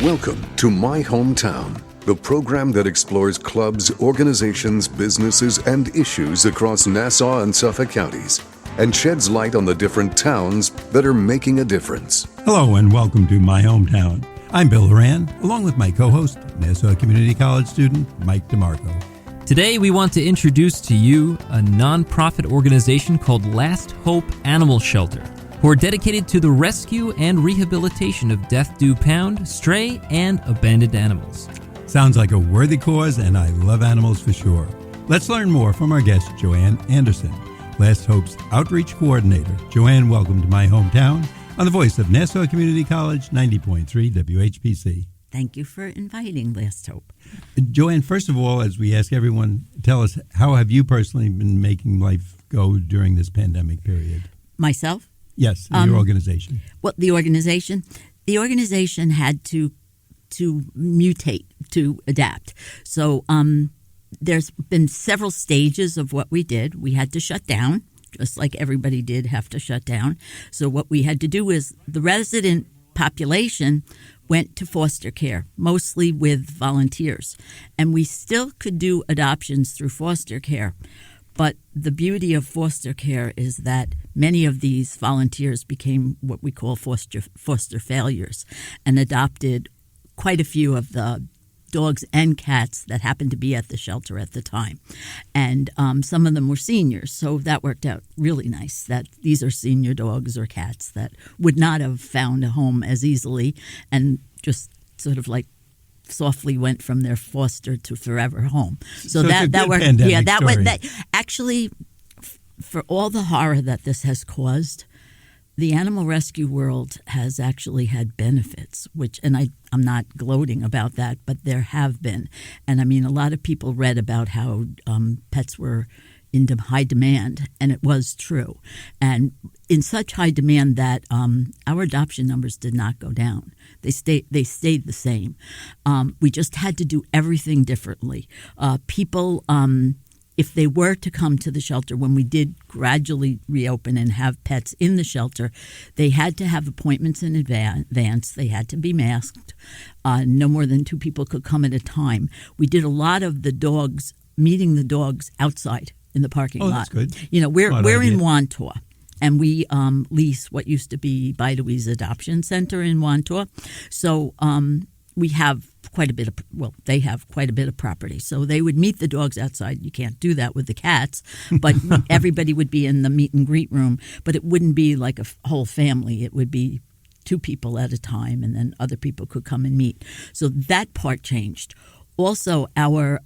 Welcome to My Hometown, the program that explores clubs, organizations, businesses, and issues across Nassau and Suffolk counties and sheds light on the different towns that are making a difference. Hello and welcome to My Hometown. I'm Bill Horan, along with my co-host, Nassau Community College student Mike DeMarco. Today we want to introduce to you a non-profit organization called Last Hope Animal Shelter, who are dedicated to the rescue and rehabilitation of death-due pound, stray, and abandoned animals. Sounds like a worthy cause, and I love animals for sure. Let's learn more from our guest, Joanne Anderson, Last Hope's Outreach Coordinator. Joanne, welcome to My Hometown on the voice of Nassau Community College, 90.3 WHPC. Thank you for inviting Last Hope. Joanne, first of all, as we ask everyone, tell us, how have you personally been making life go during this pandemic period? Myself? Yes, your organization. Well, the organization had to mutate, to adapt. So there's been several stages of what we did. We had to shut down, just like everybody did have to shut down. So what we had to do is the resident population went to foster care, mostly with volunteers. And we still could do adoptions through foster care. But the beauty of foster care is that many of these volunteers became what we call foster failures and adopted quite a few of the dogs and cats that happened to be at the shelter at the time. And some of them were seniors, so that worked out really nice, that these are senior dogs or cats that would not have found a home as easily and just sort of like softly went from their foster to forever home. So that worked. Yeah, that actually, for all the horror that this has caused, the animal rescue world has actually had benefits, and I'm not gloating about that, but there have been. And I mean, a lot of people read about how pets were in high demand, and it was true. And in such high demand that our adoption numbers did not go down. They stayed the same. We just had to do everything differently. People, if they were to come to the shelter, when we did gradually reopen and have pets in the shelter, they had to have appointments in advance. They had to be masked. No more than 2 people could come at a time. We did a lot of the dogs, meeting the dogs outside in the parking lot. That's good. You know, we're in Wantaw, and we lease what used to be Bidewey's Adoption Center in Wantaw. So we have quite a bit of, they have quite a bit of property. So they would meet the dogs outside. You can't do that with the cats, but everybody would be in the meet and greet room, but it wouldn't be like a whole family. It would be 2 people at a time, and then other people could come and meet. So that part changed. Also, our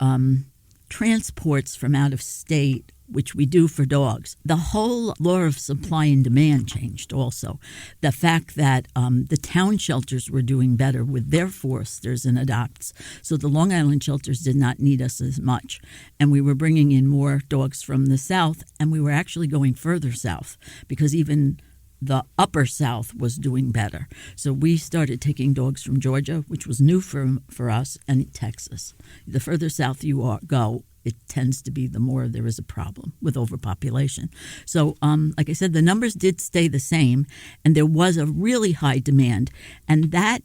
transports from out of state, which we do for dogs, the whole law of supply and demand changed also. The fact that the town shelters were doing better with their fosters and adopts, so the Long Island shelters did not need us as much. And we were bringing in more dogs from the south, and we were actually going further south because even the upper south was doing better. So we started taking dogs from Georgia, which was new for us, and Texas. The further south you go, it tends to be the more there is a problem with overpopulation. So, like I said, the numbers did stay the same, and there was a really high demand. And that,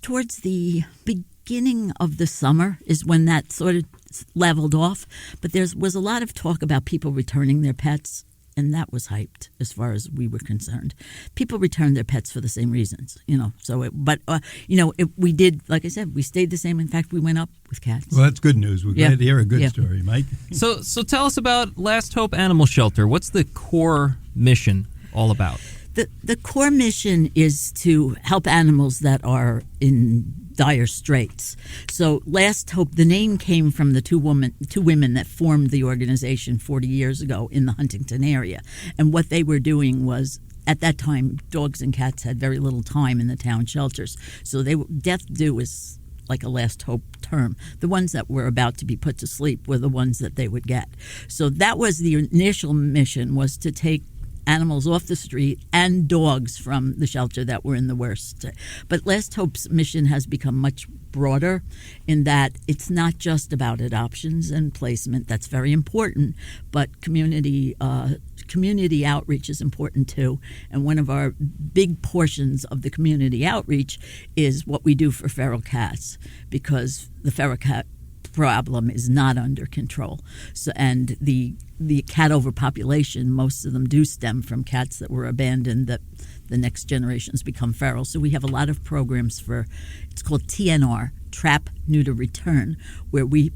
towards the beginning of the summer, is when that sort of leveled off. But there was a lot of talk about people returning their pets, and that was hyped as far as we were concerned. People returned their pets for the same reasons, you know. So, we did, like I said, we stayed the same. In fact, we went up with cats. Well, that's good news. We're glad to hear a good story, Mike. So tell us about Last Hope Animal Shelter. What's the core mission all about? The core mission is to help animals that are in dire straits. So Last Hope, the name came from the two women that formed the organization 40 years ago in the Huntington area. And what they were doing was, at that time, dogs and cats had very little time in the town shelters. So death due is like a last hope term. The ones that were about to be put to sleep were the ones that they would get. So that was the initial mission, was to take animals off the street and dogs from the shelter that were in the worst. But Last Hope's mission has become much broader in that it's not just about adoptions and placement. That's very important, but community outreach is important too. And one of our big portions of the community outreach is what we do for feral cats, because the feral cat problem is not under control. So, and the cat overpopulation, most of them do stem from cats that were abandoned, that the next generations become feral. So we have a lot of programs for, it's called TNR, Trap, Neuter, Return, where we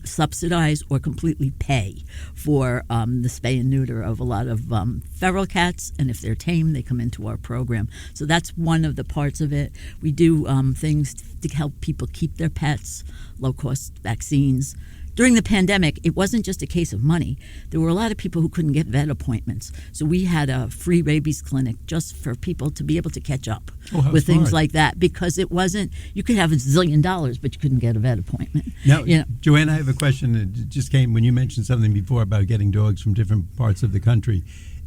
subsidize or completely pay for the spay and neuter of a lot of feral cats, and if they're tame, they come into our program. So that's one of the parts of it. We do things to help people keep their pets, low-cost vaccines. During the pandemic, it wasn't just a case of money. There were a lot of people who couldn't get vet appointments. So we had a free rabies clinic just for people to be able to catch up with things like that, because it wasn't, you could have $1 zillion, but you couldn't get a vet appointment. Now, Joanne, I have a question that just came when you mentioned something before about getting dogs from different parts of the country.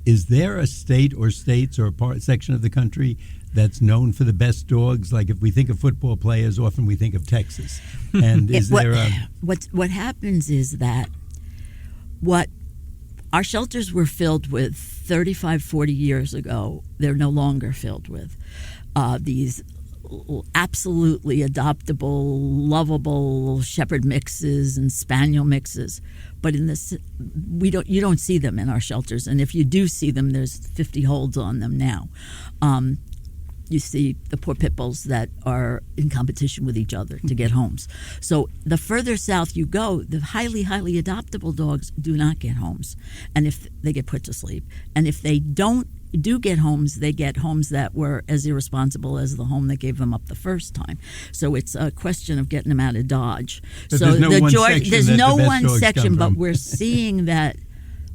Is there a state or states or a section of the country that's known for the best dogs? Like if we think of football players, often we think of Texas. And what happens is that what our shelters were filled with 35, 40 years ago, they're no longer filled with these absolutely adoptable, lovable shepherd mixes and spaniel mixes. But in this, you don't see them in our shelters, and if you do see them, there's 50 holds on them now. You see the poor pit bulls that are in competition with each other to get homes. So the further south you go, the highly, highly adoptable dogs do not get homes, and if they get put to sleep, and if they do get homes, they get homes that were as irresponsible as the home that gave them up the first time. So it's a question of getting them out of Dodge. But so there's no one section, but from. we're seeing that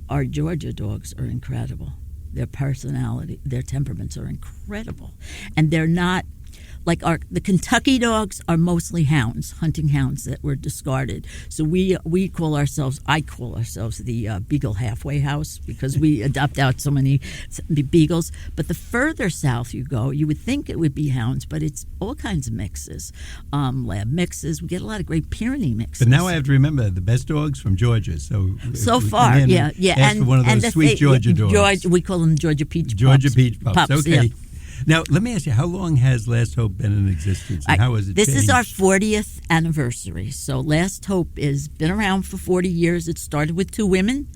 our Georgia dogs are incredible. Their personality, their temperaments are incredible, and they're not like the Kentucky dogs are mostly hounds, hunting hounds that were discarded. So I call ourselves the Beagle halfway house, because we adopt out so many beagles. But the further south you go, you would think it would be hounds, but it's all kinds of mixes, lab mixes. We get a lot of Great Pyrenee mixes. But now I have to remember the best dogs from Georgia. So far, yeah. Ask for one of those sweet Georgia dogs. We call them Georgia Peach Pups. Georgia Peach Pups. Okay. Yeah. Now, let me ask you, how long has Last Hope been in existence, and how has it changed? This is our 40th anniversary. So Last Hope has been around for 40 years. It started with 2 women.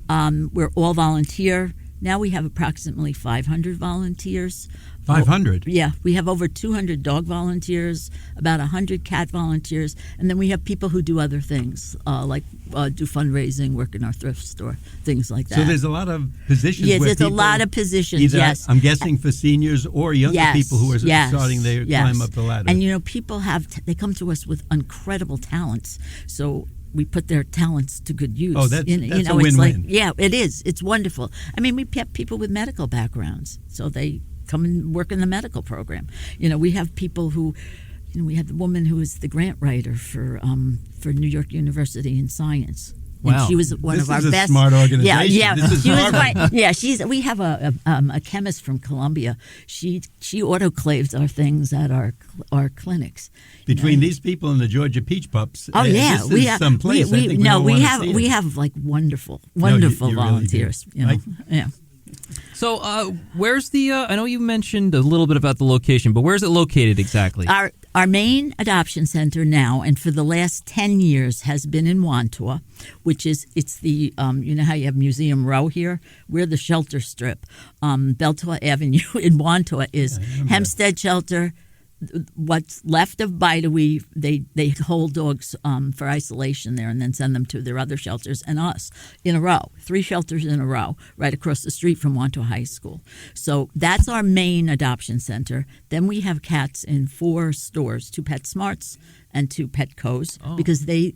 We're all volunteer. Now we have approximately 500 volunteers. 500? Yeah. We have over 200 dog volunteers, about 100 cat volunteers, and then we have people who do other things, like do fundraising, work in our thrift store, things like that. So there's a lot of positions. Yes, where there's a lot of positions, either, yes. I'm guessing for seniors or younger people who are starting their climb up the ladder. And, people they come to us with incredible talents, so we put their talents to good use. Oh, that's a win-win. It's like, it is. It's wonderful. I mean, we have people with medical backgrounds, so they come and work in the medical program. We have people who, we have the woman who is the grant writer for New York University in science. Wow. And she was one of our best. This is a smart organization. Yeah. This is she was right. We have a chemist from Columbia. She autoclaves our things at our clinics. Between these people and the Georgia Peach Pups, this we is have some place. we have like wonderful you volunteers. Really do. Yeah. So, where's the? I know you mentioned a little bit about the location, but where is it located exactly? Our main adoption center now, and for the last 10 years, has been in Wantua, which is it's the you know how you have Museum Row here. We're the shelter strip. Beltois Avenue in Wantua is Hempstead Shelter. What's left of Bidewee, they hold dogs for isolation there and then send them to their other shelters, and us in a row, 3 shelters in a row, right across the street from Wantua High School. So that's our main adoption center. Then we have cats in 4 stores, 2 PetSmarts and 2 Petcos, because they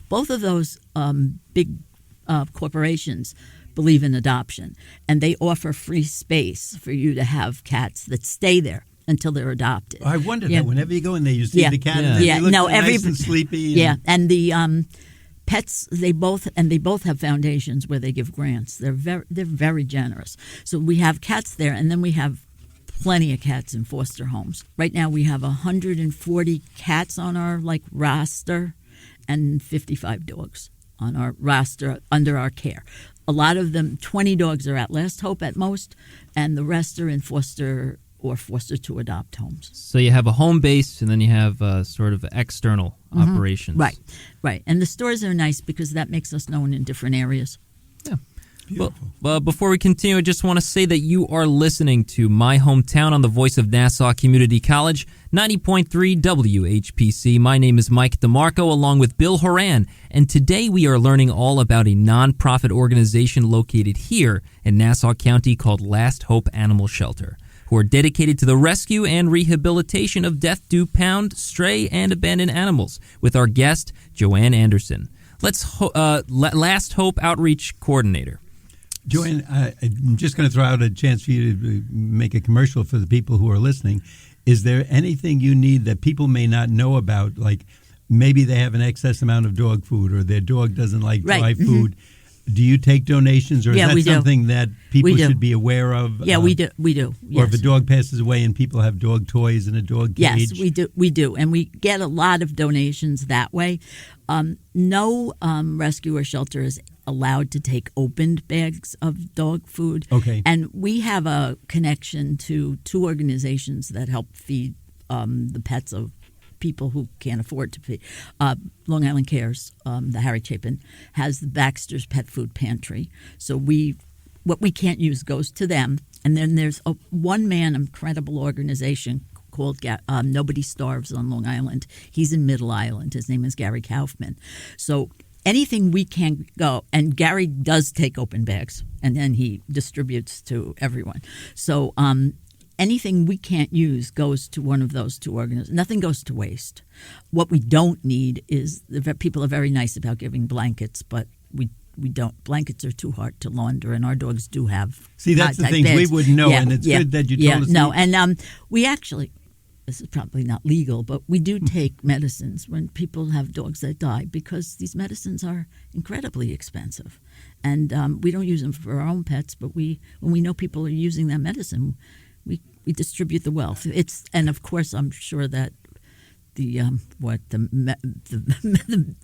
both of those big corporations believe in adoption, and they offer free space for you to have cats that stay there until they're adopted. I wonder that whenever you go in there, you see the cat and they look nice and sleepy. And the Pets, they both have foundations where they give grants. They're very generous. So we have cats there, and then we have plenty of cats in foster homes. Right now we have 140 cats on our roster and 55 dogs on our roster under our care. A lot of them, 20 dogs are at Last Hope at most, and the rest are in foster or foster to adopt homes. So you have a home base, and then you have sort of external operations. Right. And the stores are nice because that makes us known in different areas. Yeah. Well, before we continue, I just want to say that you are listening to My Hometown on the Voice of Nassau Community College, 90.3 WHPC. My name is Mike DeMarco, along with Bill Horan, and today we are learning all about a nonprofit organization located here in Nassau County called Last Hope Animal Shelter, who are dedicated to the rescue and rehabilitation of death due pound, stray, and abandoned animals, with our guest, Joanne Anderson. Last Hope Outreach Coordinator. Joanne, I'm just going to throw out a chance for you to make a commercial for the people who are listening. Is there anything you need that people may not know about? Like maybe they have an excess amount of dog food or their dog doesn't like dry food. Do you take donations, or is that something that people should be aware of? Yeah, we do. Yes. Or if a dog passes away and people have dog toys and a dog cage? Yes, we do. And we get a lot of donations that way. No rescue or shelter is allowed to take opened bags of dog food. Okay. And we have a connection to two organizations that help feed the pets of people who can't afford to feed. Long Island Cares, the Harry Chapin, has the Baxter's Pet Food Pantry. So what we can't use goes to them. And then there's a one-man incredible organization called Nobody Starves on Long Island. He's in Middle Island. His name is Gary Kaufman. So anything we can go, and Gary does take open bags, and then he distributes to everyone. So anything we can't use goes to one of those two organizations. Nothing goes to waste. What we don't need is, people are very nice about giving blankets, but we don't. Blankets are too hard to launder, and our dogs do have. See, that's the things we wouldn't know, and it's good that you told us. No, and we actually, this is probably not legal, but we do take medicines when people have dogs that die, because these medicines are incredibly expensive. And we don't use them for our own pets, but when we know people are using that medicine, we distribute the wealth. And of course, I'm sure that the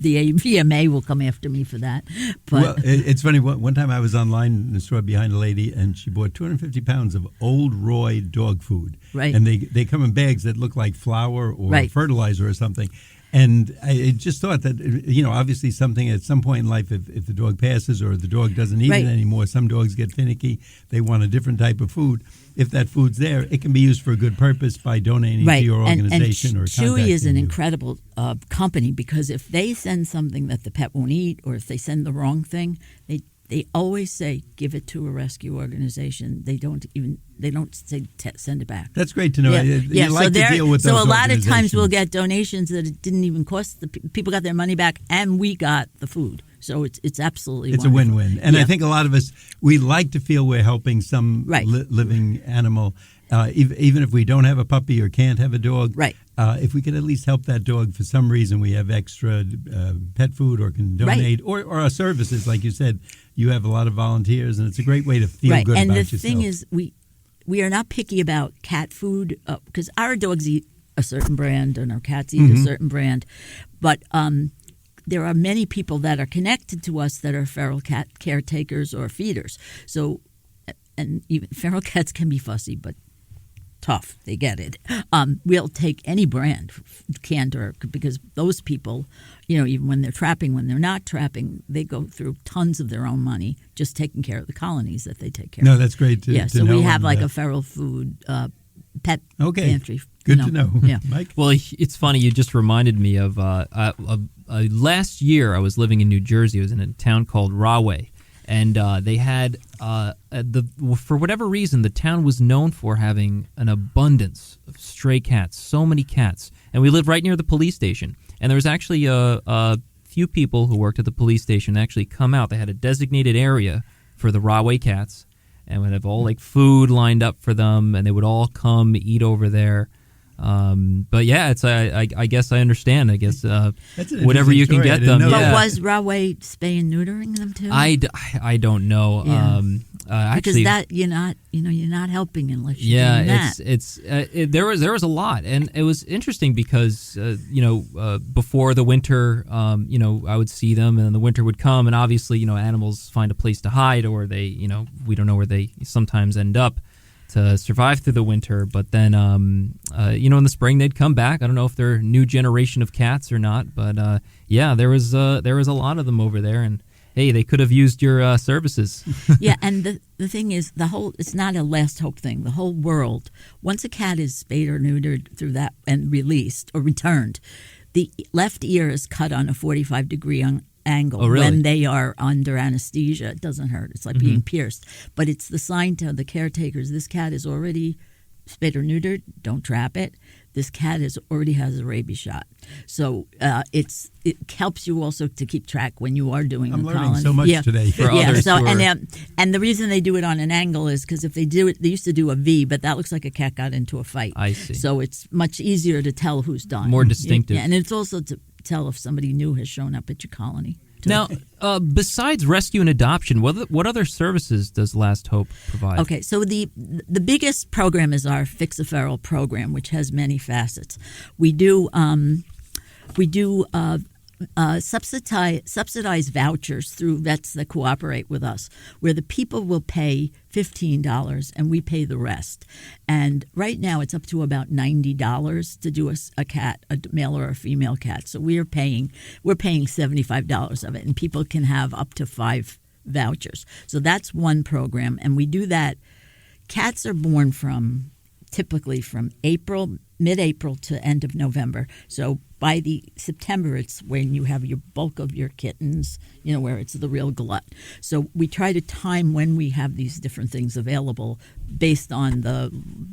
VMA will come after me for that. But well, it's funny. One time I was online in the store behind a lady, and she bought 250 pounds of Old Roy dog food. Right. And they come in bags that look like flour or fertilizer or something. And I just thought that, obviously something at some point in life, if the dog passes or the dog doesn't eat it anymore, some dogs get finicky. They want a different type of food. If that food's there, it can be used for a good purpose by donating to your organization or contacting Chewy is an you. Incredible company, because if they send something that the pet won't eat, or if they send the wrong thing, they always say give it to a rescue organization. They don't say send it back. That's great to know. Yeah. You like to deal with those So a lot of organizations. times we'll get donations that it didn't even cost. People got their money back, and we got the food. So it's absolutely it's wonderful. a win-win. And I think a lot of us, we like to feel we're helping some living animal, even if we don't have a puppy or can't have a dog. Right. If we could at least help that dog for some reason, we have extra pet food or can donate, or our services, like you said, you have a lot of volunteers, and it's a great way to feel good and about the yourself. thing is, we are not picky about cat food, because our dogs eat a certain brand and our cats eat a certain brand, but there are many people that are connected to us that are feral cat caretakers or feeders. So, and even feral cats can be fussy, but tough. They get it. We'll take any brand, canned, because those people, even when they're trapping, when they're not trapping, they go through tons of their own money just taking care of the colonies that they take care of. No, that's great to so know. we have a feral food pet pantry. Good to know. Yeah. Mike? Well, it's funny. You just reminded me of last year I was living in New Jersey. I was in a town called Rahway. And they had, for whatever reason, the town was known for having an abundance of stray cats, so many cats. And we lived right near the police station. And there was actually a few people who worked at the police station actually come out. They had a designated area for the Rahway cats, and would have all food lined up for them, and they would all come eat over there. But yeah, it's I guess I understand. I guess That's an whatever you can interesting story. I get didn't them. know Yeah. But was Rahway spay and neutering them too? I don't know. Yeah. Actually, because that you're not helping unless you're doing that. there was a lot, and it was interesting because before the winter, I would see them, and then the winter would come, and obviously animals find a place to hide, or they we don't know where they sometimes end up to survive through the winter. But then in the spring they'd come back. I don't know if they're a new generation of cats or not, but there was a lot of them over there, and hey, they could have used your services. Yeah, and the thing is, it's not a last hope thing. The whole world, once a cat is spayed or neutered through that and released or returned, the left ear is cut on a 45-degree angle. Oh, really? When they are under anesthesia. It doesn't hurt. It's like being pierced. But it's the sign to the caretakers, this cat is already spayed or neutered. Don't trap it. This cat already has a rabies shot. So it helps you also to keep track when you are doing I'm the learning colony. so much today. For others So who are- and the reason they do it on an angle is because if they do it, they used to do a V, but that looks like a cat got into a fight. I see. So it's much easier to tell who's done. More distinctive. Yeah, and it's also to tell if somebody new has shown up at your colony. Now, besides rescue and adoption, what other services does Last Hope provide? Okay, so the biggest program is our Fix a Feral program, which has many facets. We do subsidize vouchers through vets that cooperate with us, where the people will pay $15 and we pay the rest. And right now it's up to about $90 to do a cat, a male or a female cat. So we're paying $75 of it, and people can have up to 5 vouchers. So that's one program, and we do that. Cats are born typically from mid-April to end of November. So by the September, it's when you have your bulk of your kittens, where it's the real glut. So we try to time when we have these different things available based on the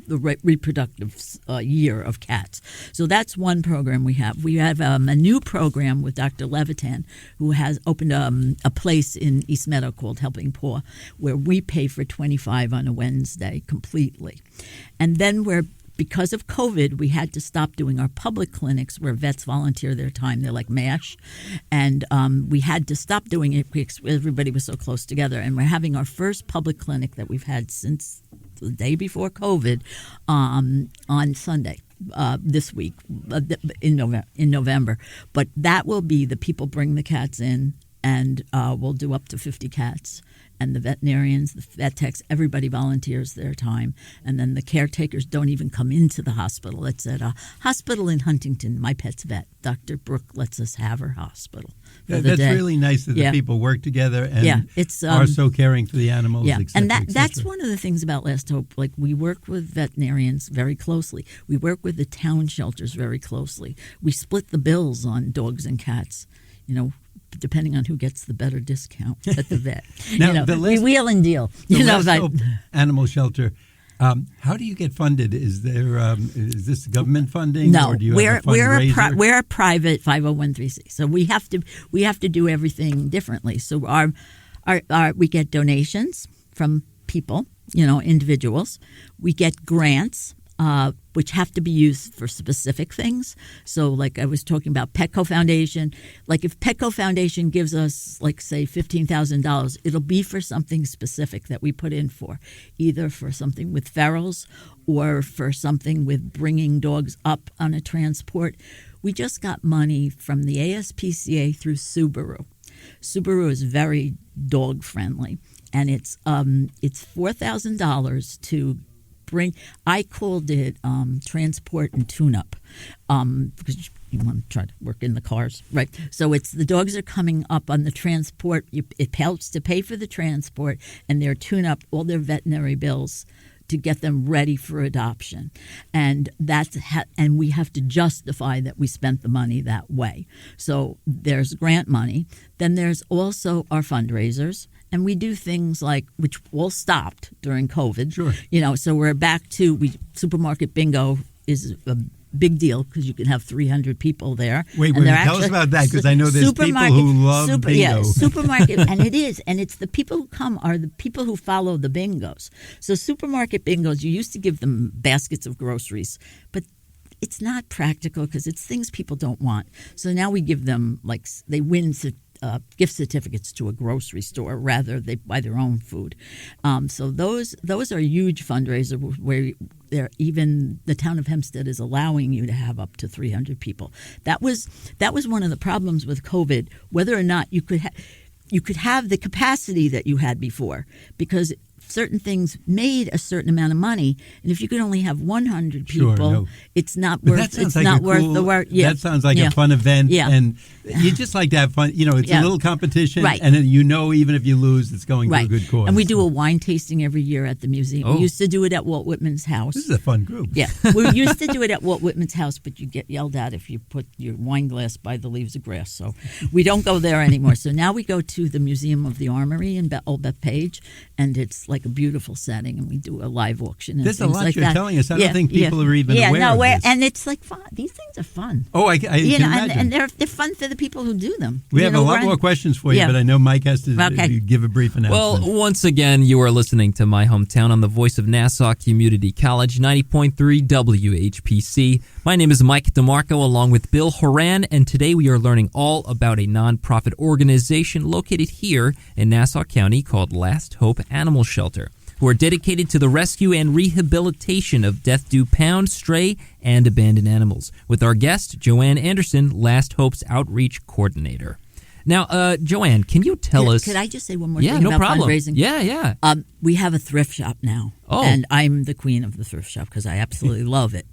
reproductive year of cats. So that's one program we have. We have a new program with Dr. Levitan, who has opened a place in East Meadow called Helping Paw, where we pay for $25 on a Wednesday completely. And then because of COVID, we had to stop doing our public clinics where vets volunteer their time. They're like MASH. And we had to stop doing it because everybody was so close together. And we're having our first public clinic that we've had since the day before COVID on Sunday. This week in November. But that will be the people bring the cats in, and we'll do up to 50 cats. And the veterinarians, the vet techs, everybody volunteers their time. And then the caretakers don't even come into the hospital. It's at a hospital in Huntington, my pet's vet. Dr. Brooke lets us have her hospital for the That's day. really nice that the people work together and it's, are so caring for the animals, Yeah, et cetera, and et that's cetera. one of the things about Last Hope. Like, we work with veterinarians very closely. We work with the town shelters very closely. We split the bills on dogs and cats, depending on who gets the better discount at the vet. Now, we wheel and deal. The Last Hope Animal Shelter, how do you get funded? Is this government funding? No, or do you have a fundraiser? we're a private 501(c). So we have to do everything differently. So our we get donations from people, individuals. We get grants, which have to be used for specific things. So, like I was talking about Petco Foundation, like if Petco Foundation gives us, like, say, $15,000, it'll be for something specific that we put in for, either for something with ferals or for something with bringing dogs up on a transport. We just got money from the ASPCA through Subaru. Subaru is very dog friendly, and it's $4,000 to bring. I called it transport and tune-up because you want to try to work in the cars, right? So it's the dogs are coming up on the transport. It helps to pay for the transport and their tune-up, all their veterinary bills to get them ready for adoption, and and we have to justify that we spent the money that way. So there's grant money. Then there's also our fundraisers. And we do things like, which all stopped during COVID. Sure. So we're back to supermarket bingo is a big deal because you can have 300 people there. Wait, tell us about that, because I know there's people who love bingo. Yeah, supermarket, and it is. And it's the people who come are the people who follow the bingos. So supermarket bingos, you used to give them baskets of groceries, but it's not practical because it's things people don't want. So now we give them, like, they win gift certificates to a grocery store rather they buy their own food. So those are huge fundraisers where even the town of Hempstead is allowing you to have up to 300 people. That was one of the problems with COVID, whether or not you could have the capacity that you had before, because certain things made a certain amount of money, and if you could only have 100 people, it's not worth. The work. Yeah. That sounds like a fun event, and you just like to have fun. It's a little competition, and even if you lose, it's going to a good cause. And we do a wine tasting every year at the museum. We used to do it at Walt Whitman's house. This is a fun group. Yeah, we used to do it at Walt Whitman's house, but you get yelled at if you put your wine glass by the leaves of grass. So we don't go there anymore. So now we go to the Museum of the Armory in Old Bethpage, and it's like a beautiful setting, and we do a live auction. And there's a lot like you're that. telling us. I don't think people are even aware of this. And it's like fun. These things are fun. Oh, I can imagine. And they're fun for the people who do them. We have a lot more questions for you, but I know Mike has to give a brief announcement. Well, once again, you are listening to My Hometown on the voice of Nassau Community College, 90.3 WHPC. My name is Mike DeMarco, along with Bill Horan, and today we are learning all about a nonprofit organization located here in Nassau County called Last Hope Animal Shelter, who are dedicated to the rescue and rehabilitation of death-due pound, stray, and abandoned animals, with our guest, Joanne Anderson, Last Hope's Outreach Coordinator. Now, Joanne, can you tell us... Could I just say one more thing about fundraising? Yeah. We have a thrift shop now, and I'm the queen of the thrift shop because I absolutely love it.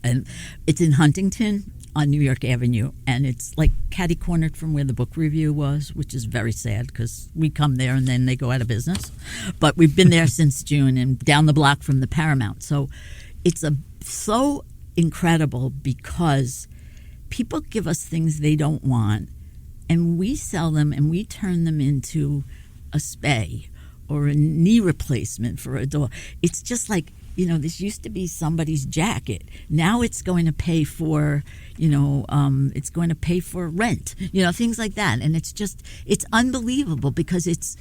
And it's in Huntington on New York Avenue, and it's like catty-cornered from where the book review was, which is very sad because we come there and then they go out of business. But we've been there since June and down the block from the Paramount. So it's so incredible because people give us things they don't want, and we sell them and we turn them into a spay or a knee replacement for a dog. It's just like, this used to be somebody's jacket. Now it's going to pay for, it's going to pay for rent, things like that. And it's unbelievable because it's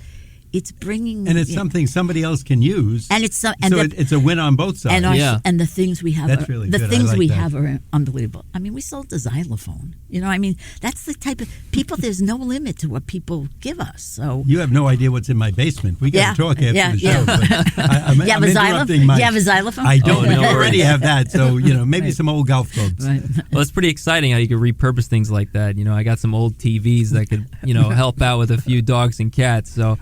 bringing... And it's something somebody else can use. And it's it's a win on both sides. And the things we have, That's really good. Have are unbelievable. I mean, we sold the xylophone. That's the type of people. There's no limit to what people give us. So you have no idea what's in my basement. We got to talk after the show. But I'm interrupting Mike. You have a xylophone? I don't. I already have that. So maybe some old golf clubs. Right. Well, it's pretty exciting how you can repurpose things like that. I got some old TVs that could help out with a few dogs and cats. So.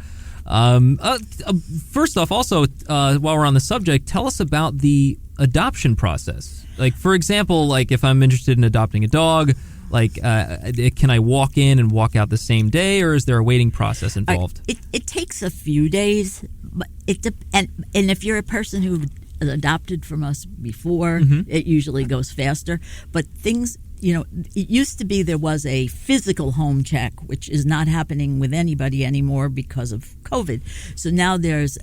First off, also, while we're on the subject, tell us about the adoption process. Like, for example, like if I'm interested in adopting a dog, like, can I walk in and walk out the same day, or is there a waiting process involved? It takes a few days, but and if you're a person who adopted from us before, it usually goes faster. But things... it used to be there was a physical home check, which is not happening with anybody anymore because of COVID. So now there's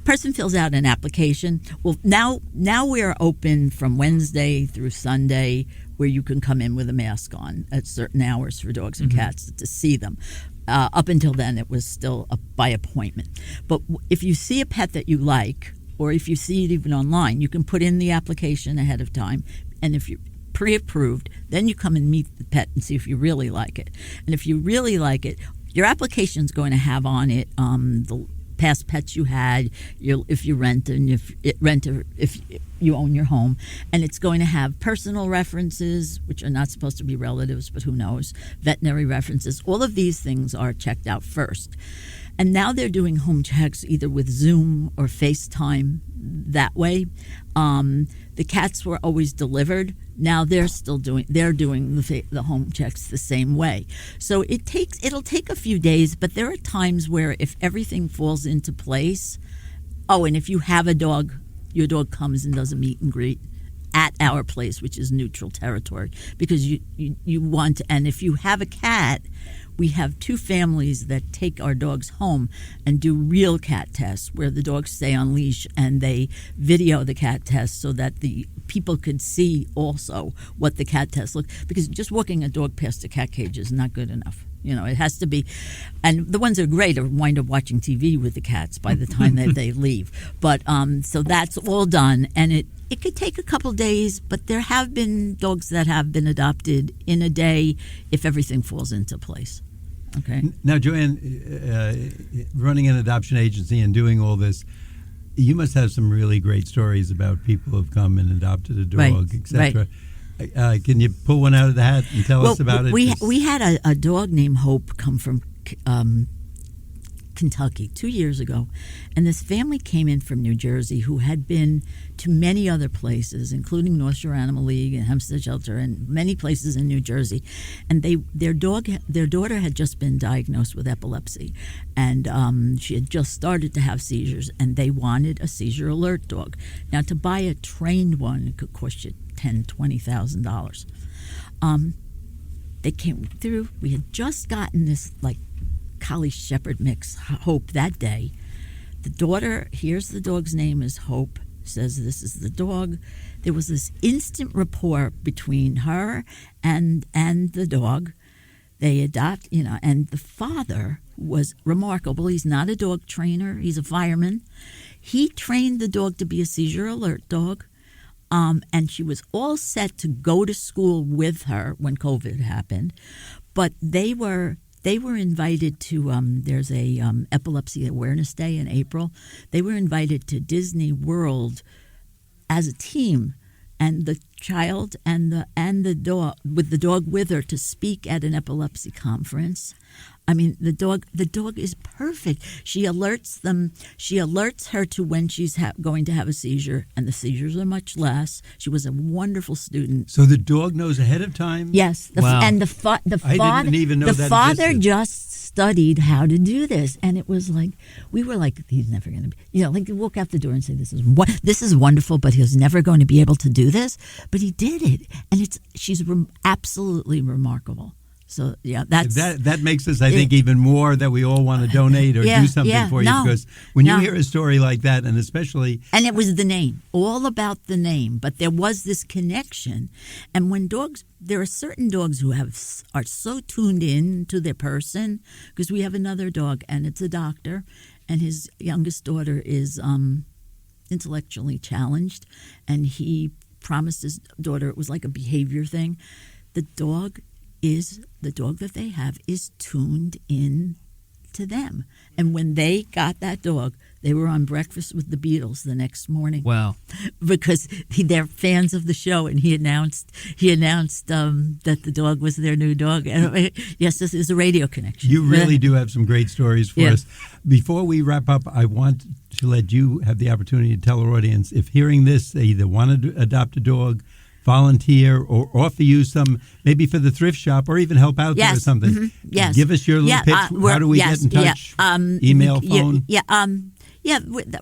person fills out an application. Well, now we're open from Wednesday through Sunday, where you can come in with a mask on at certain hours for dogs and cats to see them. Up until then, it was still by appointment. But if you see a pet that you like, or if you see it even online, you can put in the application ahead of time, and if you're pre-approved, then you come and meet the pet and see if you really like it. And if you really like it, your application's going to have on it the past pets you had, if you rent, and if you own your home, and it's going to have personal references, which are not supposed to be relatives, but who knows, veterinary references. All of these things are checked out first. And now they're doing home checks either with Zoom or FaceTime that way. The cats were always delivered. Now they're doing the home checks the same way. So it'll take a few days, but there are times where if everything falls into place, and if you have a dog, your dog comes and does a meet and greet at our place, which is neutral territory, because you want, and if you have a cat, we have 2 families that take our dogs home and do real cat tests where the dogs stay on leash and they video the cat test so that the people could see also what the cat test looks, because just walking a dog past a cat cage is not good enough. It has to be. And the ones that are great are wind up watching TV with the cats by the time that they leave. But so that's all done. And it could take a couple days, but there have been dogs that have been adopted in a day if everything falls into place. Okay. Now, Joanne, running an adoption agency and doing all this, you must have some really great stories about people who've come and adopted a dog, etc. Right. Can you pull one out of the hat and tell us about it? We had a dog named Hope come from Kentucky 2 years ago, and this family came in from New Jersey who had been to many other places, including North Shore Animal League and Hempstead Shelter and many places in New Jersey, and their daughter had just been diagnosed with epilepsy, and she had just started to have seizures, and they wanted a seizure alert dog. Now, to buy a trained one, it could cost you $10,000-$20,000. They came through. We had just gotten this Collie Shepherd mix, Hope, that day. The daughter hears the dog's name is Hope, says this is the dog. There was this instant rapport between her and the dog. They adopt, and the father was remarkable. He's not a dog trainer. He's a fireman. He trained the dog to be a seizure alert dog. And she was all set to go to school with her when COVID happened. But they were invited to, there's a Epilepsy Awareness Day in April. They were invited to Disney World as a team, and the child and the dog, with the dog with her, to speak at an epilepsy conference. I mean, the dog is perfect. She alerts them. She alerts her to when she's going to have a seizure, and the seizures are much less. She was a wonderful student. So the dog knows ahead of time? Yes. Wow. And the I didn't even know the that father existed. just studied how to do this, and it was we were like, he's never going to be, you walk out the door and say, this is wonderful, but he's never going to be able to do this. But he did it, and she's absolutely remarkable. So that makes us, I think, even more that we all want to donate or do something for you, because when you hear a story like that, and especially, and it was the name, all about the name, but there was this connection. And when there are certain dogs who are so tuned in to their person, because we have another dog, and it's a doctor, and his youngest daughter is intellectually challenged, and he promised his daughter it was like a behavior thing. The dog that they have is tuned in to them. And when they got that dog, they were on Breakfast with the Beatles the next morning. Wow. Because they're fans of the show, and he announced that the dog was their new dog. And yes, this is a radio connection. You really do have some great stories for us. Before we wrap up, I want to let you have the opportunity to tell our audience, if hearing this, they either want to adopt a dog, volunteer, or offer you some, maybe for the thrift shop, or even help out there or something. Mm-hmm. Yes. Give us your little pitch. How do we get in touch? Email, phone?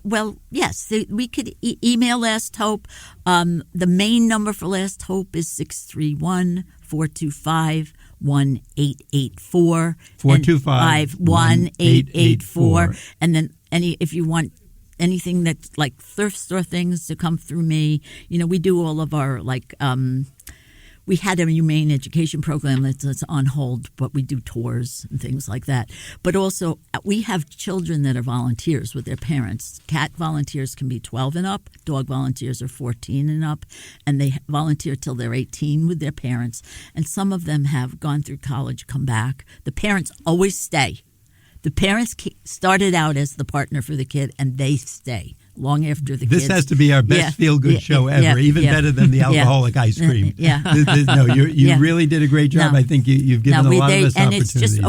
Well, yes. We could email Last Hope. The main number for Last Hope is 631-425-1884. 425-1884. And then if you want anything that's like thrift store things to come through me. We do all of our we had a humane education program that's on hold, but we do tours and things like that. But also we have children that are volunteers with their parents. Cat volunteers can be 12 and up. Dog volunteers are 14 and up. And they volunteer till they're 18 with their parents. And some of them have gone through college, come back. The parents always stay. The parents started out as the partner for the kid, and they stay long after the kids. This has to be our best feel-good show ever, even better than the alcoholic ice cream. No, you really did a great job. I think you've given a lot of us opportunities.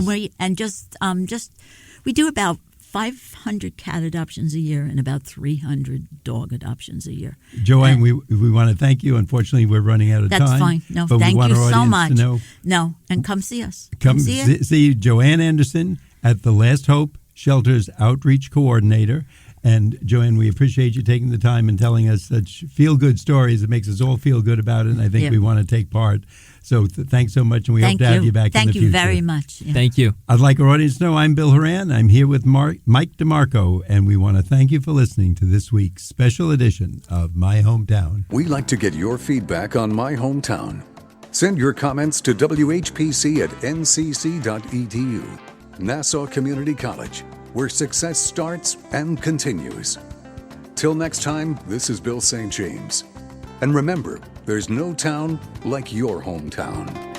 We do about 500 cat adoptions a year and about 300 dog adoptions a year. Joanne, we want to thank you. Unfortunately, we're running out of time. That's fine. No, but thank we want you our so audience much. to know. No, and come see us. Come see Joanne Anderson at the Last Hope Shelter's Outreach Coordinator. And Joanne, we appreciate you taking the time and telling us such feel-good stories. It makes us all feel good about it, and I think we want to take part. So thanks so much, and we hope to have you back in the future. Thank you very much. Yeah. Thank you. I'd like our audience to know I'm Bill Horan. I'm here with Mike DeMarco, and we want to thank you for listening to this week's special edition of My Hometown. We like to get your feedback on My Hometown. Send your comments to WHPC@ncc.edu. Nassau Community College, where success starts and continues. Till next time, this is Bill St. James. And remember, there's no town like your hometown.